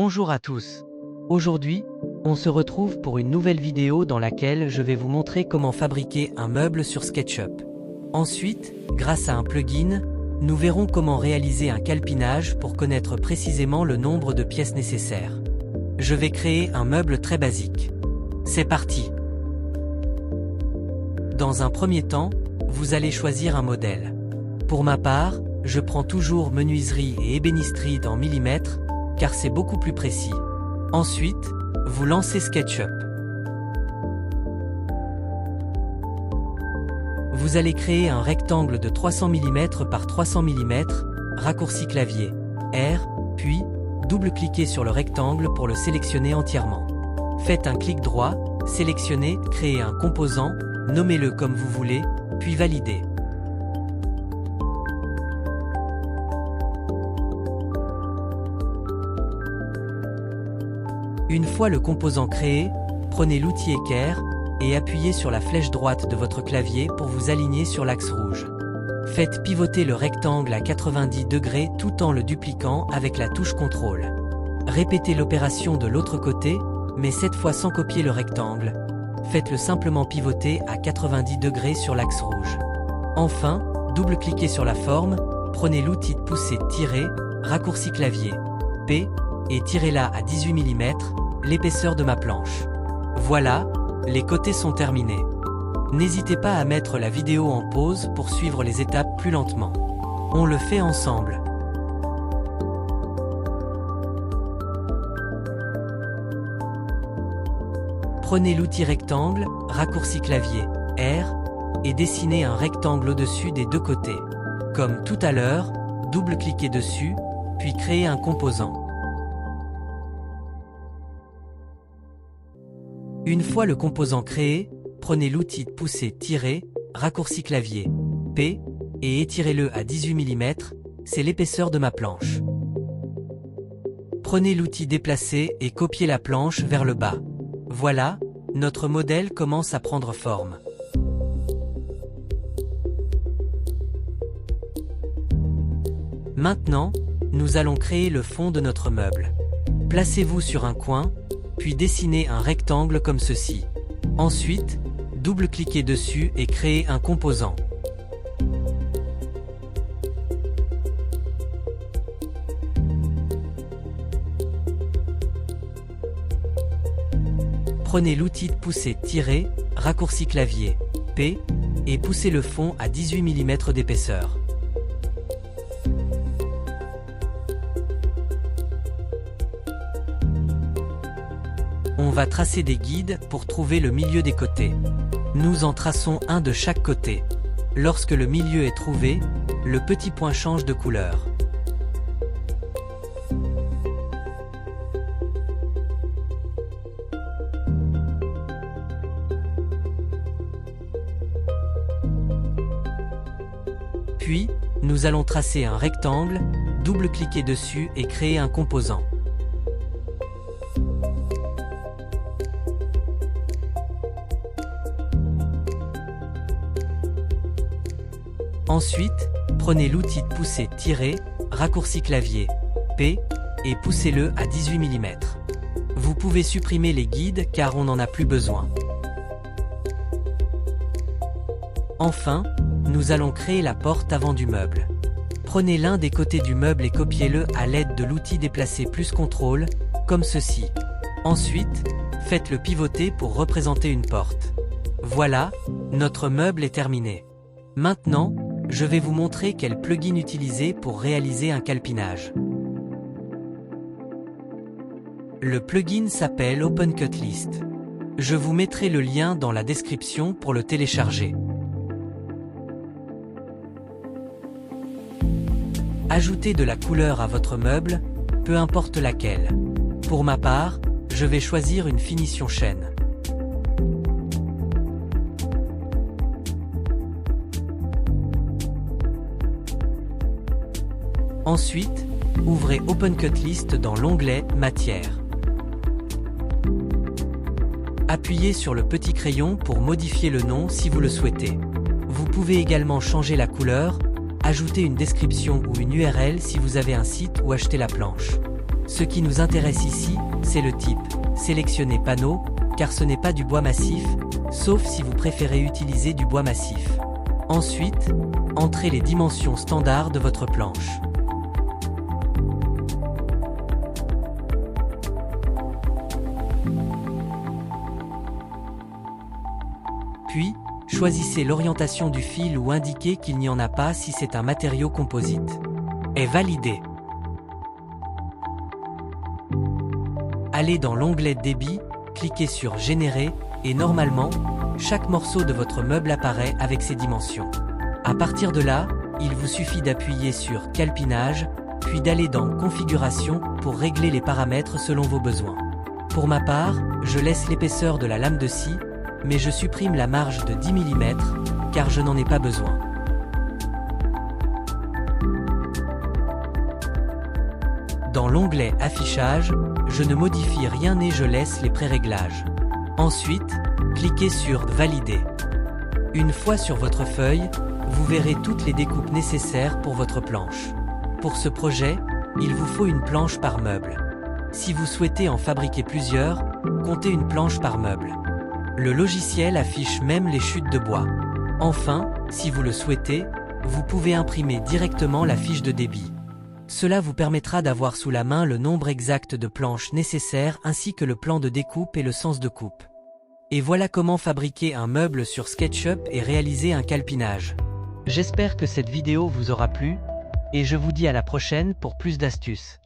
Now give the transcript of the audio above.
Bonjour à tous. Aujourd'hui, on se retrouve pour une nouvelle vidéo dans laquelle je vais vous montrer comment fabriquer un meuble sur SketchUp. Ensuite, grâce à un plugin, nous verrons comment réaliser un calpinage pour connaître précisément le nombre de pièces nécessaires. Je vais créer un meuble très basique. C'est parti! Dans un premier temps, vous allez choisir un modèle. Pour ma part, je prends toujours menuiserie et ébénisterie dans millimètres, car c'est beaucoup plus précis. Ensuite, vous lancez SketchUp. Vous allez créer un rectangle de 300 mm par 300 mm, raccourci clavier R, puis double-cliquez sur le rectangle pour le sélectionner entièrement. Faites un clic droit, sélectionnez, créez un composant, nommez-le comme vous voulez, puis validez. Une fois le composant créé, prenez l'outil équerre et appuyez sur la flèche droite de votre clavier pour vous aligner sur l'axe rouge. Faites pivoter le rectangle à 90 degrés tout en le dupliquant avec la touche CTRL. Répétez l'opération de l'autre côté, mais cette fois sans copier le rectangle. Faites-le simplement pivoter à 90 degrés sur l'axe rouge. Enfin, double-cliquez sur la forme, prenez l'outil de poussée tirer, raccourci clavier P, et tirez-la à 18 mm, l'épaisseur de ma planche. Voilà, les côtés sont terminés. N'hésitez pas à mettre la vidéo en pause pour suivre les étapes plus lentement. On le fait ensemble. Prenez l'outil rectangle, raccourci clavier R, et dessinez un rectangle au-dessus des deux côtés. Comme tout à l'heure, double-cliquez dessus, puis créez un composant. Une fois le composant créé, prenez l'outil de poussée tirer, raccourci clavier P, et étirez-le à 18 mm, c'est l'épaisseur de ma planche. Prenez l'outil déplacer et copiez la planche vers le bas. Voilà, notre modèle commence à prendre forme. Maintenant, nous allons créer le fond de notre meuble. Placez-vous sur un coin, puis dessinez un rectangle comme ceci. Ensuite, double-cliquez dessus et créez un composant. Prenez l'outil de poussée tirer, raccourci clavier P, et poussez le fond à 18 mm d'épaisseur. On va tracer des guides pour trouver le milieu des côtés. Nous en traçons un de chaque côté. Lorsque le milieu est trouvé, le petit point change de couleur. Puis, nous allons tracer un rectangle, double-cliquer dessus et créer un composant. Ensuite, prenez l'outil de poussée tirer, raccourci clavier P, et poussez-le à 18 mm. Vous pouvez supprimer les guides car on n'en a plus besoin. Enfin, nous allons créer la porte avant du meuble. Prenez l'un des côtés du meuble et copiez-le à l'aide de l'outil déplacer plus CTRL, comme ceci. Ensuite, faites-le pivoter pour représenter une porte. Voilà, notre meuble est terminé. Maintenant, je vais vous montrer quel plugin utiliser pour réaliser un calpinage. Le plugin s'appelle OpenCutList. Je vous mettrai le lien dans la description pour le télécharger. Ajoutez de la couleur à votre meuble, peu importe laquelle. Pour ma part, je vais choisir une finition chêne. Ensuite, ouvrez OpenCutList dans l'onglet Matière. Appuyez sur le petit crayon pour modifier le nom si vous le souhaitez. Vous pouvez également changer la couleur, ajouter une description ou une URL si vous avez un site ou acheter la planche. Ce qui nous intéresse ici, c'est le type. Sélectionnez panneau, car ce n'est pas du bois massif, sauf si vous préférez utiliser du bois massif. Ensuite, entrez les dimensions standards de votre planche. Puis, choisissez l'orientation du fil ou indiquez qu'il n'y en a pas si c'est un matériau composite. Et validé. Allez dans l'onglet Débit, cliquez sur Générer, et normalement, chaque morceau de votre meuble apparaît avec ses dimensions. À partir de là, il vous suffit d'appuyer sur Calpinage, puis d'aller dans Configuration pour régler les paramètres selon vos besoins. Pour ma part, je laisse l'épaisseur de la lame de scie, mais je supprime la marge de 10 mm, car je n'en ai pas besoin. Dans l'onglet Affichage, je ne modifie rien et je laisse les pré-réglages. Ensuite, cliquez sur Valider. Une fois sur votre feuille, vous verrez toutes les découpes nécessaires pour votre planche. Pour ce projet, il vous faut une planche par meuble. Si vous souhaitez en fabriquer plusieurs, comptez une planche par meuble. Le logiciel affiche même les chutes de bois. Enfin, si vous le souhaitez, vous pouvez imprimer directement la fiche de débit. Cela vous permettra d'avoir sous la main le nombre exact de planches nécessaires ainsi que le plan de découpe et le sens de coupe. Et voilà comment fabriquer un meuble sur SketchUp et réaliser un calpinage. J'espère que cette vidéo vous aura plu, et je vous dis à la prochaine pour plus d'astuces.